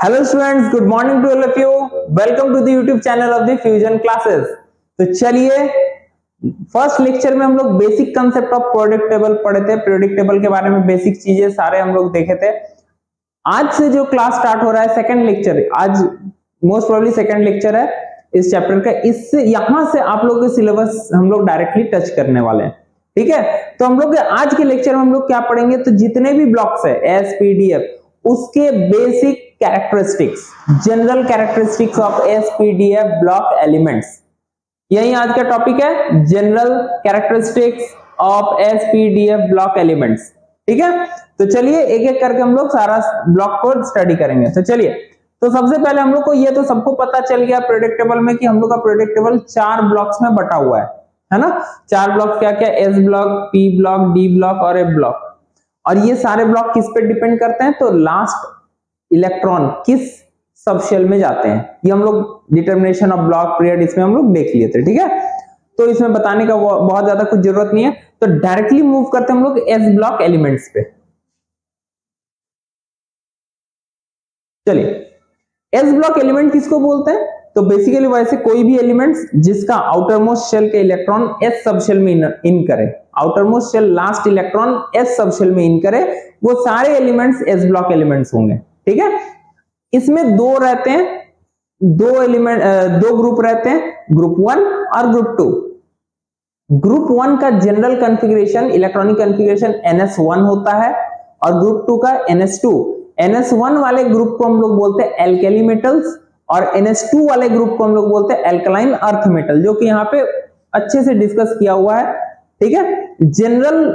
Hello students, good morning to all of you. Welcome to the YouTube channel of the fusion classes. तो चलिए, first lecture में हम लोग basic concept of product table पढ़े थे। Product table के बारे में बेसिक चीजें सारे हम लोग देखे थे। आज से जो क्लास स्टार्ट हो रहा है, सेकंड लेक्चर, आज मोस्ट प्रोबेबली सेकंड लेक्चर है इस चैप्टर का। इससे यहां से आप लोगों के सिलेबस हम लोग डायरेक्टली टच करने वाले हैं। ठीक है, तो हम लोग आज के लेक्चर में हम लोग क्या पढ़ेंगे, तो जितने भी ब्लॉक्स है एसपीडीएफ, उसके basic characteristics, general characteristics of SPDF block elements, यही आज का टॉपिक है, general characteristics of SPDF block elements. ठीक है, तो चलिए एक एक करके हम लोग सारा ब्लॉक को स्टडी करेंगे। तो चलिए, तो सबसे पहले हम लोग को ये तो सबको पता चल गया प्रोडक्ट टेबल में कि हम लोग का प्रोडक्ट टेबल 4 ब्लॉक्स में बटा हुआ है ना। 4 ब्लॉक क्या क्या, S block, P block, D block और एफ ब्लॉक। और ये सारे ब्लॉक किस पे डिपेंड करते हैं, तो लास्ट इलेक्ट्रॉन किस सब शेल में जाते हैं, ये हम लोग डिटर्मिनेशन ऑफ ब्लॉक पीरियड इसमें हम लोग देख लिए थे। ठीक है, तो इसमें बताने का बहुत ज्यादा कुछ जरूरत नहीं है, तो डायरेक्टली मूव करते हैं हम लोग एस ब्लॉक एलिमेंट्स पे। चलिए, एस ब्लॉक एलिमेंट किसको बोलते हैं, तो बेसिकली वैसे कोई भी एलिमेंट्स जिसका आउटर मोस्ट शेल के इलेक्ट्रॉन एस सब शेल में इन करे, outermost shell last electron s subshell में इन करे, वो सारे एलिमेंट्स एस ब्लॉक एलिमेंट्स होंगे। ठीक है, इसमें दो रहते हैं, दो ग्रुप रहते हैं, ग्रुप 1 और ग्रुप 2। ग्रुप 1 का general configuration, electronic configuration NS1 होता है और ग्रुप 2 का NS2। NS1 वाले ग्रुप को हम लोग बोलते हैं एल्केली मेटल्स और NS2 वाले ग्रुप को हम लोग बोलते हैं एल्कलाइन अर्थ मेटल, जो कि यहाँ पे अच्छे से डिस्कस किया हुआ है। ठीक है, जनरल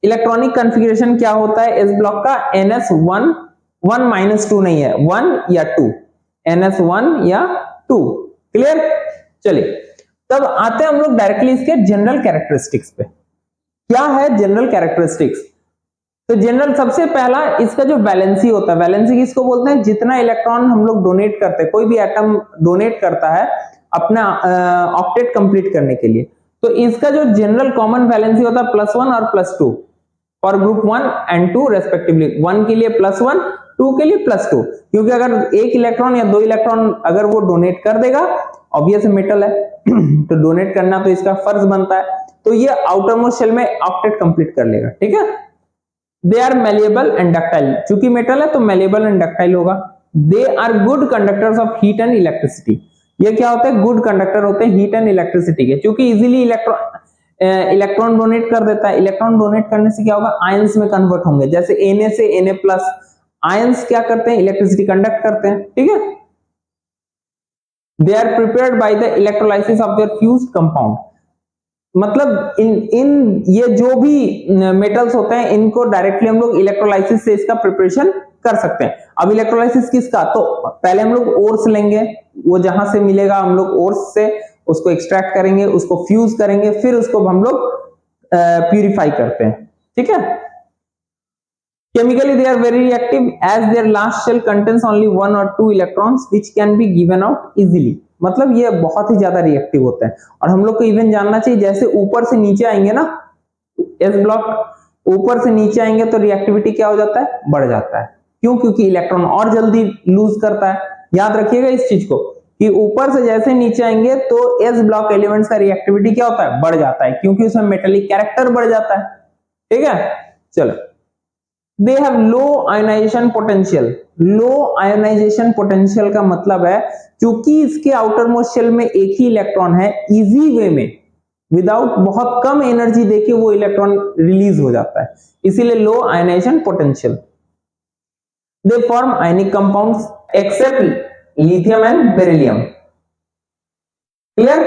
इलेक्ट्रॉनिक कॉन्फ़िगरेशन क्या होता है इस ब्लॉक का, NS1, 1 - 2 नहीं है, 1 या 2, NS1 या 2। क्लियर। चलिए, तब आते हैं हम लोग डायरेक्टली इसके जनरल कैरेक्टरिस्टिक्स पे। क्या है जनरल कैरेक्टरिस्टिक्स, तो जनरल सबसे पहला इसका जो वैलेंसी होता है, वैलेंसी किसको बोलते हैं, जितना इलेक्ट्रॉन हम लोग डोनेट करते हैं, कोई भी एटम डोनेट करता है अपना ऑक्टेट कंप्लीट करने के लिए, तो इसका जो जनरल कॉमन वैलेंसी होता है +1 और +2 फॉर ग्रुप 1 एंड 2 रेस्पेक्टिवली। 1 के लिए +1, 2 के लिए +2, क्योंकि अगर एक इलेक्ट्रॉन या 2 इलेक्ट्रॉन अगर वो डोनेट कर देगा, ऑब्वियस मेटल है तो डोनेट करना तो इसका फर्ज बनता है, तो ये आउटर मोस्ट शेल में ऑक्टेट कंप्लीट कर लेगा। ठीक है, they are malleable and ductile, चूंकि मेटल है तो मेलिएबल एंड डक्टाइल होगा। They are good conductors of heat and electricity, ये क्या होता है, गुड कंडक्टर होते हैं हीट एंड इलेक्ट्रिसिटी के, क्योंकि इजीली इलेक्ट्रॉन डोनेट कर देता है। इलेक्ट्रॉन डोनेट करने से क्या होगा, आयंस में कन्वर्ट होंगे, जैसे Na से Na+, आयंस क्या करते हैं, इलेक्ट्रिसिटी कंडक्ट करते हैं। ठीक है, they are prepared by the electrolysis of their fused compound, मतलब इन ये जो भी मेटल्स होते हैं इनको डायरेक्टली हम लोग इलेक्ट्रोलाइसिस से इसका प्रिपरेशन कर सकते हैं। अब इलेक्ट्रोलाइसिस किसका, तो पहले हम लोग ओर्स लेंगे, वो जहां से मिलेगा हम लोग ओर्स से उसको एक्सट्रैक्ट करेंगे, उसको फ्यूज करेंगे, फिर उसको हम लोग प्यूरिफाई करते हैं। ठीक है, chemically they are very reactive as their last shell contains only 1 or 2 electrons which can be given out easily, मतलब ये बहुत ही ज्यादा रिएक्टिव होता है। और हम लोग को इवन जानना चाहिए, जैसे ऊपर से नीचे आएंगे ना, एस ब्लॉक ऊपर से नीचे आएंगे तो रिएक्टिविटी क्या हो जाता है, बढ़ जाता है। क्यों, क्योंकि इलेक्ट्रॉन और जल्दी लूज करता है। याद रखिएगा इस चीज को कि ऊपर से जैसे नीचे आएंगे तो एस ब्लॉक एलिमेंट्स का रिएक्टिविटी क्या होता है, बढ़ जाता है, क्योंकि उसमें मेटेलिक कैरेक्टर बढ़ जाता है। ठीक है, चलो, they have low ionization potential। Low ionization potential का मतलब है, क्योंकि इसके आउटर मोस्ट शेल में एक ही इलेक्ट्रॉन है, इजी वे में विदाउट बहुत कम एनर्जी देके वो इलेक्ट्रॉन रिलीज हो जाता है, इसीलिए low ionization potential. They form आयनिक compounds except lithium and beryllium. Clear,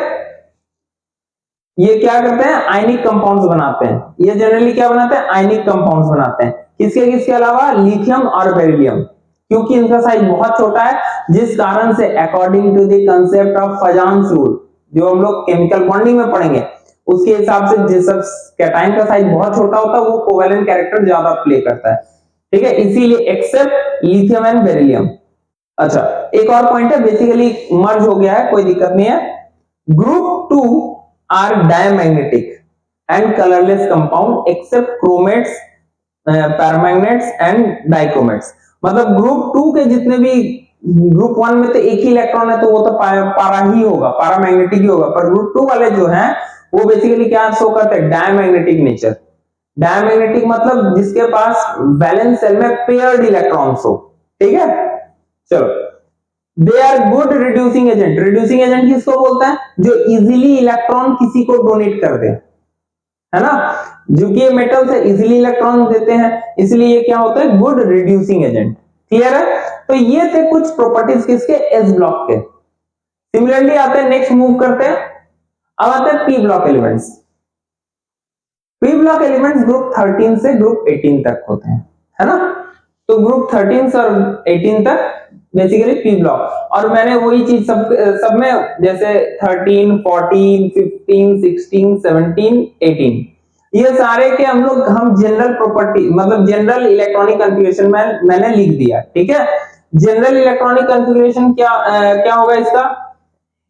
ये क्या करते हैं, आयनिक कंपाउंड्स बनाते हैं। ये जनरली क्या बनाते हैं, आयनिक कंपाउंड्स बनाते हैं, किसके अलावा, लिथियम और बेरिलियम, क्योंकि इनका साइज बहुत छोटा है, जिस कारण से according to the concept of Fajans rule, जो हम लोग केमिकल बॉन्डिंग में पढ़ेंगे, उसके हिसाब से जिस कैटायन का साइज बहुत छोटा होता है वो कोवेलेंट कैरेक्टर ज्यादा प्ले करता है। ठीक है, इसीलिए एक्सेप्ट लिथियम एंड बेरिलियम। अच्छा, एक और पॉइंट है, बेसिकली मर्ज हो गया है, कोई दिक्कत नहीं है। Group 2 are diamagnetic and colourless compound except chromates, paramagnets and dichromates, मतलब ग्रुप 2 के जितने भी ग्रुप 1 में तो एक ही इलेक्ट्रॉन है तो वो तो पारा ही होगा, पैरामैग्नेटिक ही होगा, पर ग्रुप 2 वाले जो हैं वो बेसिकली क्या शो करते हैं, डायमैग्नेटिक नेचर। डायमैग्नेटिक मतलब जिसके पास वैलेंस शेल में पेयर्ड इलेक्ट्रॉन्स हो, ठीक है। चलो, they are good reducing agent. Reducing agent किसको बोलता है, जो इजीली इलेक्ट्रॉन किसी को डोनेट कर दे, है ना। जो कि ये मेटल्स है इजीली इलेक्ट्रॉन देते हैं, इसलिए ये क्या होता है, गुड रिड्यूसिंग एजेंट। क्लियर है। तो ये थे कुछ प्रॉपर्टीज किसके, एस ब्लॉक के। सिमिलरली आते हैं, नेक्स्ट मूव करते हैं, अब आते हैं P block elements. P block elements group 13 से ग्रुप 18 तक होते हैं, है ना। तो ग्रुप 13 से और 18 तक बेसिकली पी ब्लॉक। और मैंने वही चीज सब में जैसे 13, 14, 15, 16, 17, 18 ये सारे के हम जनरल प्रॉपर्टी मतलब जनरल इलेक्ट्रॉनिक कॉन्फ़िगरेशन में मैंने लिख दिया, ठीक है। जनरल इलेक्ट्रॉनिक कॉन्फ़िगरेशन क्या होगा इसका,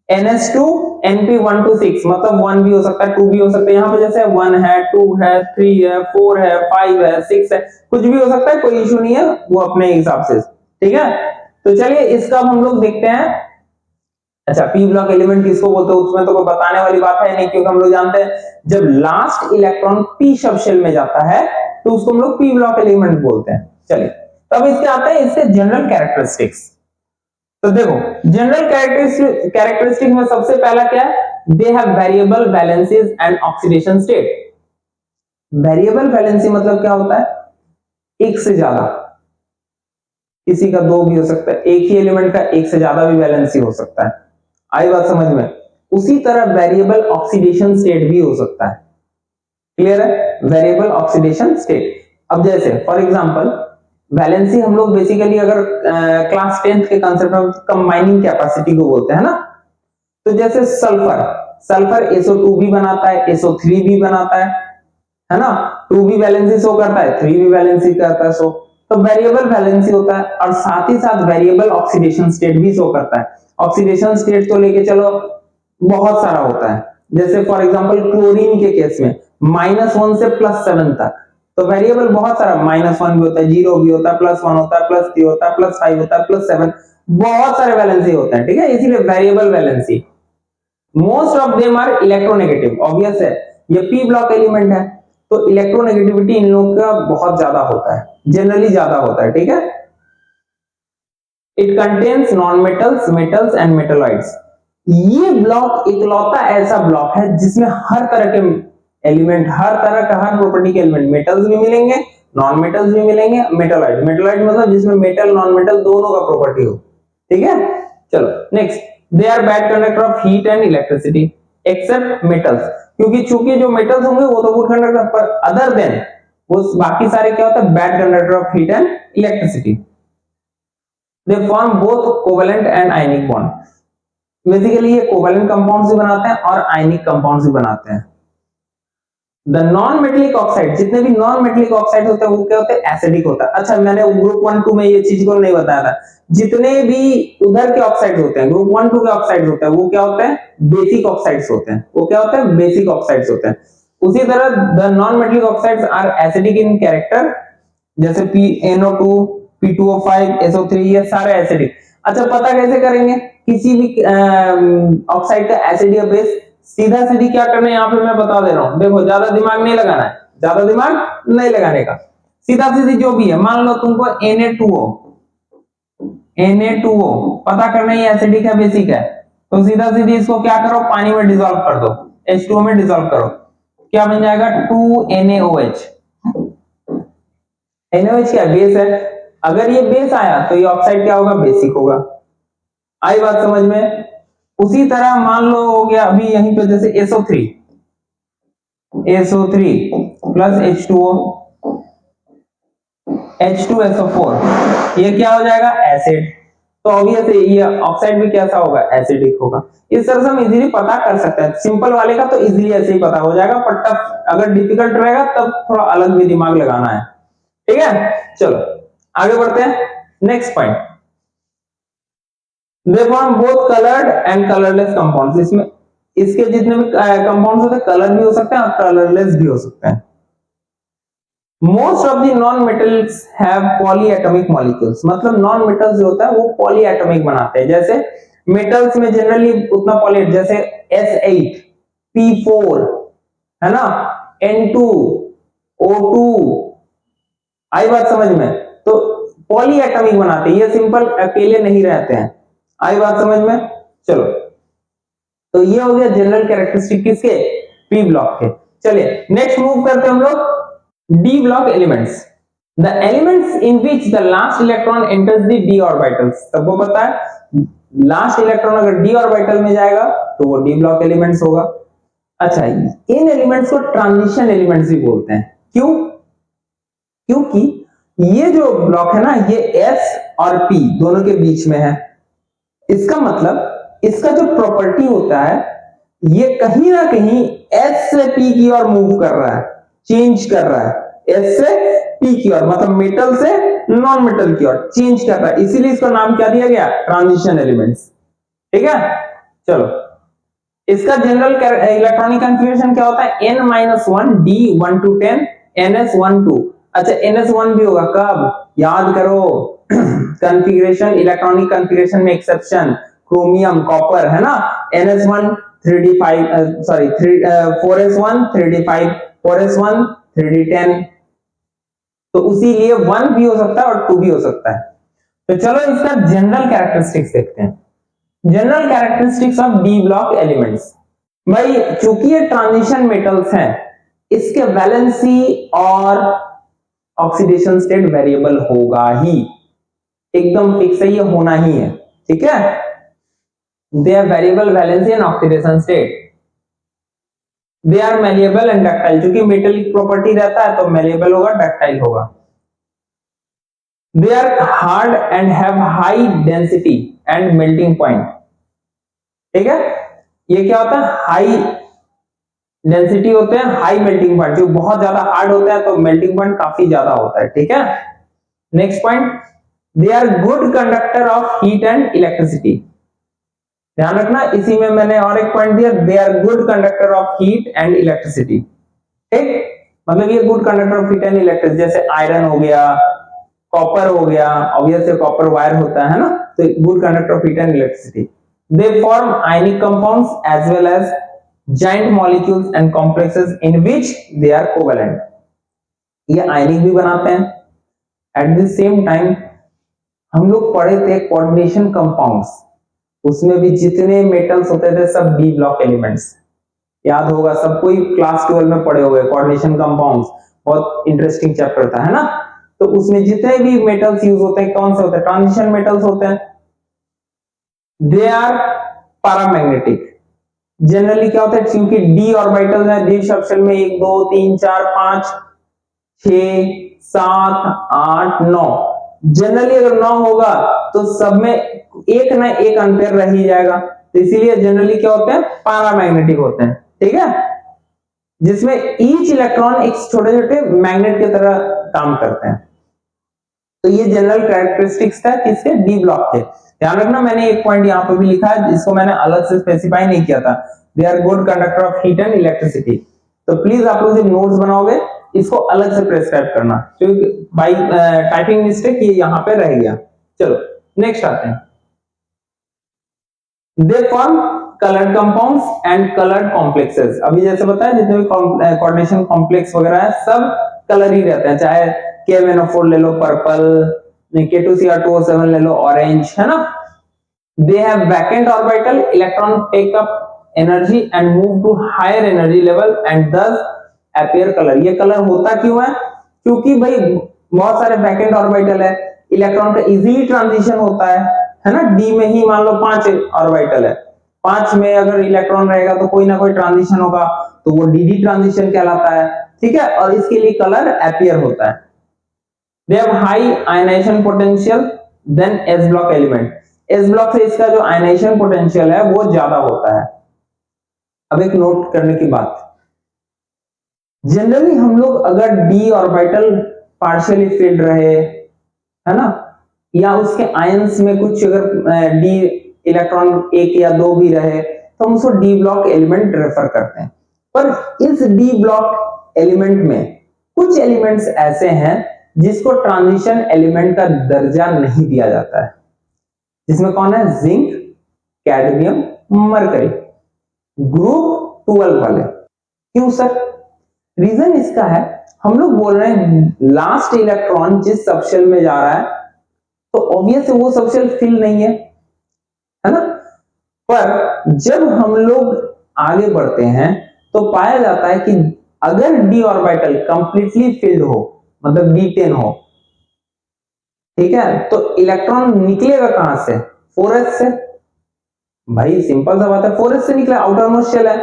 NS2 NP1 to 6 मतलब 1 भी हो सकता है, 2 भी हो सकता है। यहाँ पे जैसे 1 है, 2 है, 3 है, 4 है, 5 है, 6 है, कुछ भी हो सकता है, कोई इशू नहीं है, वो अपने हिसाब से, ठीक है। तो चलिए इसका हम लोग देखते हैं। अच्छा, पी ब्लॉक एलिमेंट किसको बोलते हैं, उसमें तो कोई बताने वाली बात है नहीं, क्योंकि हम लोग जानते हैं जब last electron p subshell में जाता है तो उसको हम लोग पी ब्लॉक एलिमेंट बोलते हैं। चलिए तब इसके आते हैं इसके जनरल कैरेक्टरिस्टिक्स। तो देखो, जनरल कैरेक्टरिस्टिक में सबसे पहला क्या है, they have variable valencies and oxidation state. Variable valency मतलब क्या होता है, एक से ज्यादा, किसी का 2 भी हो सकता है, एक ही एलिमेंट का एक से ज्यादा भी वैलेंसी हो सकता है। आई बात समझ में। उसी तरह वेरिएबल ऑक्सीडेशन स्टेट भी हो सकता है। क्लियर है, वेरिएबल ऑक्सीडेशन स्टेट। अब जैसे फॉर एग्जांपल वैलेंसी हम लोग बेसिकली अगर क्लास 10th के कांसेप्ट में कंबाइनिंग कैपेसिटी को बोलते हैं ना, तो जैसे सल्फर SO2 भी बनाता है, SO3 भी बनाता है ना। 2 भी वैलेंसी शो करता है, 3 भी वैलेंसी करता है शो। तो वेरिएबल वैलेंसी होता है और साथ ही साथ वेरिएबल ऑक्सीडेशन स्टेट भी शो करता है। ऑक्सीडेशन स्टेट तो लेके चलो बहुत सारा होता है, जैसे फॉर एग्जांपल क्लोरीन के केस में -1 से +7 तक, तो वेरिएबल बहुत सारा, -1 भी होता है, 0 भी होता है, +1 होता है, +3 होता है, +5 होता है, +7, बहुत सारे वैलेंसी होते हैं, ठीक है। इसीलिए variable valency. Most of them are electronegative, obvious है, ये पी ब्लॉक एलिमेंट है तो इलेक्ट्रोनेगेटिविटी इन लोगों का बहुत ज्यादा होता है, जनरली ज्यादा होता है, ठीक है। It contains non metals, metals and metalloids. ये ब्लॉक इकलौता ऐसा ब्लॉक है जिसमें हर तरह के एलिमेंट, हर तरह का हर प्रॉपर्टी के एलिमेंट, मेटल्स भी मिलेंगे, नॉन मेटल्स भी मिलेंगे, मेटलॉइड। मेटलॉइड मतलब जिसमें मेटल नॉन मेटल दोनों का प्रॉपर्टी हो, ठीक है। चलो next, they are bad conductor of heat and electricity except metals, क्योंकि चूंकि जो मेटल्स होंगे वो तो गुड कंडक्टर, पर अदर देन वो बाकी सारे क्या होता है, bad conductor of heat and electricity. They form both covalent and ionic bond. Basically ये कोवेलेंट कंपाउंड्स भी बनाते हैं और आयनिक कंपाउंड्स भी बनाते हैं। द नॉन मेटेलिक ऑक्साइड, जितने भी नॉन मेटेलिक ऑक्साइड होते हैं वो क्या होते हैं, एसिडिक होता है। अच्छा, मैंने ग्रुप 1 2 में ये चीज को नहीं बताया था, जितने भी उधर के ऑक्साइड होते हैं, ग्रुप 1 2 के ऑक्साइड होते हैं, वो क्या होते हैं, बेसिक ऑक्साइड्स होते हैं। वो क्या होते हैं, बेसिक ऑक्साइड्स होते हैं। उसी तरह the non metallic oxides are acidic in character, जैसे PnO2, P2O5, SO3, ये सारे एसिडिक। अच्छा, पता कैसे करेंगे किसी भी ऑक्साइड का एसिड या बेस? सीधा सीधी क्या करना है यहाँ पे मैं बता दे रहा हूँ, देखो ज्यादा दिमाग नहीं लगाना है, ज्यादा दिमाग नहीं लगाने का, सीधा सीधी जो भी है, मान लो तुमको Na2O पता करना है एसिडिक है बेसिक है, तो सीधा सीधी इसको क्या करो, पानी में डिसॉल्व कर दो, H2O में डिसॉल्व करो, क्या बन जाएगा, 2NaOH। NaOH क्या बेस है, अगर ये बेस आया तो ये ऑक्साइड क्या होगा, बेसिक होगा। आई बात समझ में। उसी तरह मान लो हो गया अभी यहीं पे जैसे SO3 प्लस H2O, H2SO4, ये क्या हो जाएगा, एसिड। तो ऑब्वियसली ये ऑक्साइड भी कैसा होगा, एसिडिक होगा। इस तरह से हम इजीली पता कर सकते हैं। सिंपल वाले का तो इजीली ऐसे ही पता हो जाएगा, पर टफ अगर डिफिकल्ट रहेगा तब थोड़ा अलग भी दिमाग लगाना है, ठीक है। चलो आगे बढ़ते हैं, next point, they form both coloured and colourless compounds. इसमें इसके जितने भी कंपाउंड्स होते हैं, कलर भी हो सकते हैं और कलरलेस भी हो सकते हैं। Most of the non metals have polyatomic molecules, मतलब नॉन मेटल्स जो होता है वो पॉलीएटॉमिक बनाते हैं। जैसे मेटल्स में जनरली उतना पॉली, जैसे S8 P4 है ना, N2 O2, आई बात समझ में? तो पॉलीएटॉमिक बनाते हैं, ये सिंपल अकेले नहीं रहते हैं। आई बात समझ में? चलो, तो ये हो गया जनरल कैरेक्टरिस्टिक किसके, पी ब्लॉक के। चलिए नेक्स्ट मूव करते हैं हम लोग D block elements. The elements in which the last electron enters the D orbitals. सबको पता है लास्ट इलेक्ट्रॉन अगर डी ऑर्बिटल में जाएगा तो वो डी ब्लॉक एलिमेंट्स होगा। अच्छा, इन एलिमेंट्स को ट्रांजिशन एलिमेंट्स भी बोलते हैं। क्यों? क्योंकि ये जो ब्लॉक है ना, ये S और P दोनों के बीच में है। इसका मतलब इसका जो प्रॉपर्टी होता है ये कहीं ना कहीं S से P की ओर मूव कर रहा है, चेंज कर रहा है। S से P की ओर, मतलब मेटल से नॉन मेटल की ओर चेंज कर रहा है, इसीलिए इसका नाम क्या दिया गया, ट्रांजिशन एलिमेंट्स। ठीक है, चलो इसका जनरल इलेक्ट्रॉनिक कन्फिगरेशन क्या होता है, n-1 d 1 to 10 ns1 2। अच्छा, ns1 भी होगा कब, याद करो कन्फिगरेशन, इलेक्ट्रॉनिक कन्फिगरेशन में एक्सेप्शन क्रोमियम कॉपर है ना, ns1 3d5 sorry 4s1 3d5 4s1 3d10, तो उसी लिए 1 भी हो सकता है और 2 भी हो सकता है। तो चलो इसका जनरल कैरेक्टरिस्टिक्स देखते हैं। General characteristics of D block elements. भाई चूंकि ये ट्रांजिशन मेटल्स हैं, इसके वैलेंसी और ऑक्सीडेशन स्टेट वेरिएबल होगा ही, एकदम फिक्स है, ये होना ही है। ठीक है, they are variable valency and oxidation state, they are malleable and ductile, क्योंकि मेटेलिक प्रॉपर्टी रहता है तो मेलिएबल होगा, डक्टाइल होगा। They are hard and have high density and melting point. ठीक है, ये क्या होता है, हाई डेंसिटी होते हैं, हाई मेल्टिंग पॉइंट, जो बहुत ज्यादा हार्ड होता है तो मेल्टिंग पॉइंट काफी ज्यादा होता है। ठीक है, next point, they are good conductor of heat and electricity. ध्यान रखना, इसी में मैंने और एक पॉइंट दिया, they are good conductor of heat and electricity. ठीक, मतलब ये good conductor of heat and electricity, जैसे आयरन हो गया, कॉपर हो गया, ऑब्वियसली कॉपर वायर होता है ना, तो good conductor of heat and electricity. They form ionic compounds as well as giant molecules and complexes in which they are covalent. ये आयनिक भी बनाते हैं। At the same time हम लोग पढ़े थे कोऑर्डिनेशन कंपाउंड्स, उसमें भी जितने मेटल्स होते थे सब डी ब्लॉक एलिमेंट्स, याद होगा सबको, क्लास 12 में पढ़े हुए कोऑर्डिनेशन कंपाउंड्स, बहुत इंटरेस्टिंग चैप्टर था, है ना। तो उसमें जितने भी मेटल्स यूज होते हैं कौन से होते हैं, ट्रांजिशन मेटल्स होते हैं। दे आर पैरामैग्नेटिक। जनरली क्या होता है, क्योंकि डी ऑर्बिटल है, डी सबशेल में 1 2 3 4 5 6 7 8 9, जनरली अगर 9 होगा तो सब में एक ना एक अनपेयर रह ही जाएगा, तो इसीलिए जनरली क्या होते हैं, पैरामैग्नेटिक होते हैं। ठीक है, जिसमें ईच इलेक्ट्रॉन एक छोटे छोटे मैग्नेट की तरह काम करते हैं। तो ये जनरल कैरेक्टरिस्टिक्स था किसके, डी ब्लॉक के। ध्यान रखना, मैंने एक पॉइंट यहाँ पे भी लिखा है जिसको मैंने अलग से स्पेसिफाई नहीं किया था, they are good conductor of heat and electricity. तो प्लीज आप लोग जब नोट्स बनाओगे इसको अलग से प्रेस्क्राइब करना, क्योंकि बाय टाइपिंग मिस्टेक ये यहाँ पे रह गया। चलो नेक्स्ट आते हैं, they form coloured compounds and coloured complexes. अभी जैसे बताया जितने भी कोऑर्डिनेशन कॉम्प्लेक्स वगैरह है सब कलर ही रहते हैं, चाहे KMnO4 ले लो पर्पल, K2Cr2O7 ले लो ऑरेंज, है ना। They have vacant orbital, electron take up energy and move to higher energy level and thus appear colour. ये कलर होता क्यों है, क्योंकि भाई बहुत सारे वैकेंट ऑर्बिटल है, इलेक्ट्रॉन का इजीली ट्रांजिशन होता है ना। डी में ही मान लो 5 ऑर्बिटल है, 5 में अगर इलेक्ट्रॉन रहेगा तो कोई ना कोई ट्रांजिशन होगा, तो वो डी ट्रांजिशन कहलाता है। ठीक है, और इसके लिए कलर अपीयर होता है। They have high ionization potential than S block element. S block से इसका जो ionization potential है वो ज्यादा होता है। अब एक नोट करने की बात, जनरली हम लोग अगर d ऑर्बिटल पार्शियली फिल्ड रहे, है ना, या उसके आयंस में कुछ अगर d इलेक्ट्रॉन 1 या 2 भी रहे तो हम उसको d ब्लॉक एलिमेंट रेफर करते हैं। पर इस d ब्लॉक एलिमेंट में कुछ एलिमेंट्स ऐसे हैं जिसको ट्रांजिशन एलिमेंट का दर्जा नहीं दिया जाता है, जिसमें कौन है? जिंक, कैडमियम, मरकरी, ग्रुप 12 वाले। क्यों सर? रीजन इसका है, हम लोग बोल रहे हैं लास्ट इलेक्ट्रॉन जिस सबशेल में जा रहा है तो ऑब्वियस वो सबशेल फिल नहीं है ना। पर जब हम लोग आगे बढ़ते हैं तो पाया जाता है कि अगर d ऑर्बिटल कंप्लीटली फिल्ड हो, मतलब d10 हो, ठीक है, तो इलेक्ट्रॉन निकलेगा कहां से? 4s से। भाई सिंपल सा बात है, 4s से निकला, आउटर मोस्ट शेल है।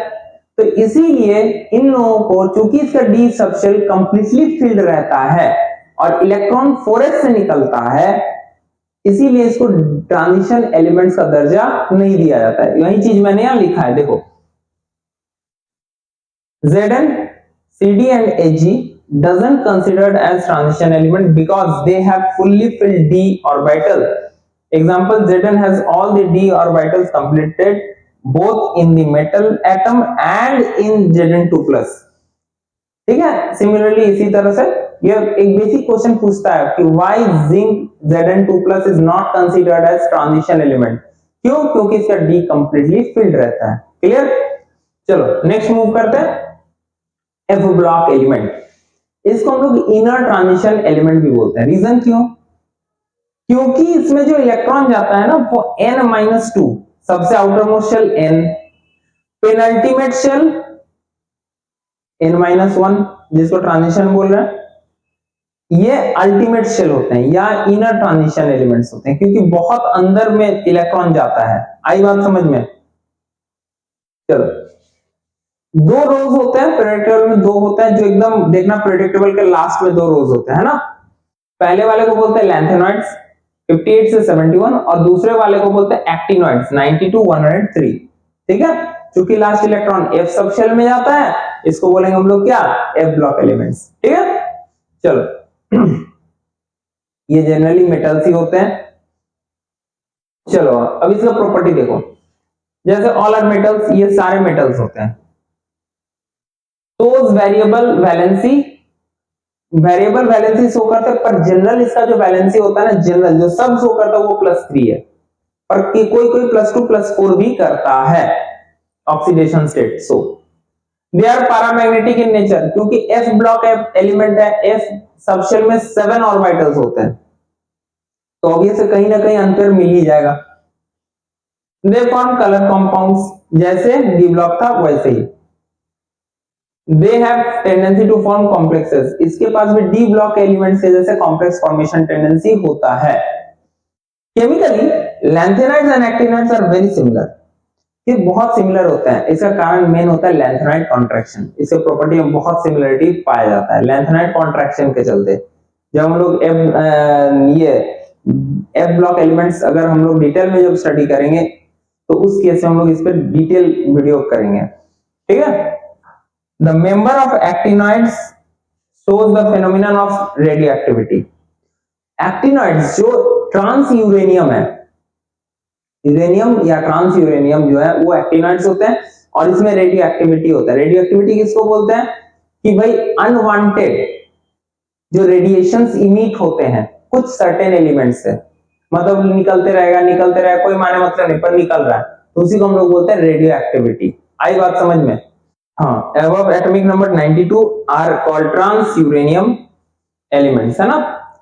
तो इसीलिए इन लोगों को, चूंकि इसका d सबशेल कंप्लीटली फिल्ड रहता है और इलेक्ट्रॉन 4s से निकलता है, इसीलिए इसको ट्रांजिशन एलिमेंट्स का दर्जा नहीं दिया जाता है। यही चीज मैंने यहां लिखा है, देखो Zn, Cd and Ag doesn't considered as transition element because they have fully filled d orbital. Example, Zn has all the d orbitals completed both in the metal atom and in Zn2+. ठीक है, similarly इसी तरह से ये एक basic question पूछता है कि why zinc Zn2+ is not considered as transition element. क्यों? क्योंकि इसका d completely filled रहता है। क्लियर? चलो नेक्स्ट मूव करते हैं। F ब्लॉक एलिमेंट, इसको हम लोग इनर ट्रांजिशन एलिमेंट भी बोलते हैं। रीजन क्यों? क्योंकि इसमें जो इलेक्ट्रॉन जाता है ना वो n-2, सबसे outermost shell n, penultimate shell n-1, जिसको ट्रांजिशन बोल रहे हैं, ये अल्टीमेट शेल होते हैं या इनर ट्रांजिशन एलिमेंट्स होते हैं, क्योंकि बहुत अंदर में इलेक्ट्रॉन जाता है। आई बात समझ में? चलो, दो रोज होते हैं प्रेडिक्टेबल में, दो होता है जो एकदम देखना, प्रेडिक्टेबल के लास्ट में दो रोज होते हैं ना। पहले वाले को बोलते हैं लैंथेनॉइड्स 58 से 71 और दूसरे वाले को बोलते हैं एक्टिनॉइड्स 90 to 103। ठीक है, क्योंकि लास्ट इलेक्ट्रॉन F सबशेल में जाता है, इसको बोलेंगे हम लोग क्या? F block elements. ठीक है, चलो ये जनरली मेटल्स ही होते हैं। चलो अब इसका प्रॉपर्टी देखो, जैसे ऑल आर मेटल्स, ये सारे मेटल्स होते हैं। तो वेरिएबल वैलेंसी शो करते हैं, पर जनरल इसका जो वैलेंसी होता है ना, जनरल जो सब शो करता है वो +3 है, पर कोई +2 +4 भी करता है oxidation state. So they are paramagnetic in nature, क्योंकि F ब्लॉक एलिमेंट है, F सबशेल में 7 ऑर्बिटल्स होते हैं, तो ऑब्वियसली कहीं ना कहीं अनपेयर मिल ही जाएगा। दे फॉर्म कलर कंपाउंड्स, जैसे D ब्लॉक था वैसे ही। They have tendency to form complexes, इसके पास भी D ब्लॉक एलिमेंट से जैसे कॉम्प्लेक्स फॉर्मेशन टेंडेंसी होता है। Chemically lanthanides and actinides are very similar, ये बहुत सिमिलर होते हैं। इसका कारण मेन होता है लैंथेनाइड कॉन्ट्रैक्शन, इसके प्रॉपर्टी में बहुत सिमिलरिटी पाया जाता है लैंथेनाइड कॉन्ट्रैक्शन के चलते। जब हम लोग F ब्लॉक एलिमेंट्स अगर हम लोग डिटेल में जब स्टडी करेंगे तो उस केस में हम लोग इस पर डिटेल वीडियो करेंगे। ठीक है, The member of actinoids shows the phenomenon of radioactivity. Actinoids जो ट्रांस यूरेनियम है, यूरेनियम या ट्रांस यूरेनियम जो है वो एक्टिनॉइड्स होते हैं और इसमें रेडियो एक्टिविटी होता है। रेडियो एक्टिविटी किसको बोलते हैं? कि भाई अनवांटेड जो रेडिएशंस इमिट होते हैं कुछ सर्टेन एलिमेंट्स से, मतलब निकलते रहेगा कोई माने मतलब नहीं, पर निकल रहा है, तो उसी को हम लोग बोलते हैं रेडियो एक्टिविटी। आई बात समझ में? हाँ, above atomic number 92 are called trans uranium elements, है ना,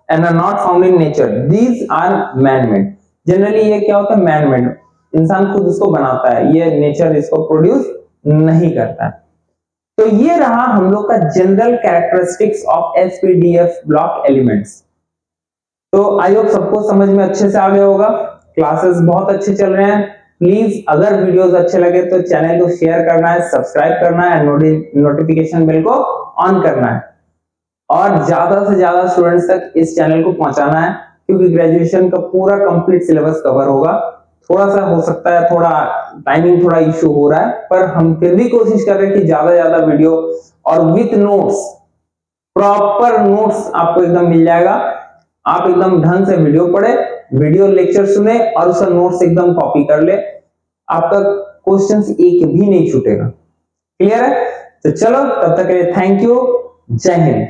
and are not found in nature. These are man-made. Generally ये क्या होता है? Man-made, इंसान खुद इसको बनाता है, ये नेचर इसको प्रोड्यूस नहीं करता है। तो ये रहा हम लोग का general characteristics of sp-df block elements. तो आई होप सबको समझ में अच्छे से आ गया होगा। क्लासेस बहुत अच्छे चल रहे हैं। प्लीज अगर वीडियोस अच्छे लगे तो चैनल को शेयर करना है, सब्सक्राइब करना है, नोटिफिकेशन बेल को ऑन करना है और ज्यादा से ज्यादा स्टूडेंट्स तक इस चैनल को पहुंचाना है, क्योंकि ग्रेजुएशन का पूरा कंप्लीट सिलेबस कवर होगा। थोड़ा सा हो सकता है थोड़ा टाइमिंग थोड़ा इश्यू हो रहा है, पर हम फिर भी कोशिश कर रहे हैं कि ज्यादा वीडियो और विथ नोट्स, प्रॉपर नोट्स आपको एकदम मिल जाएगा। आप एकदम ढंग से वीडियो पढ़े, वीडियो लेक्चर सुने और उसका नोट्स एकदम कॉपी कर ले, आपका क्वेश्चंस एक भी नहीं छूटेगा। क्लियर है? तो चलो तब तक के लिए थैंक यू, जय हिंद।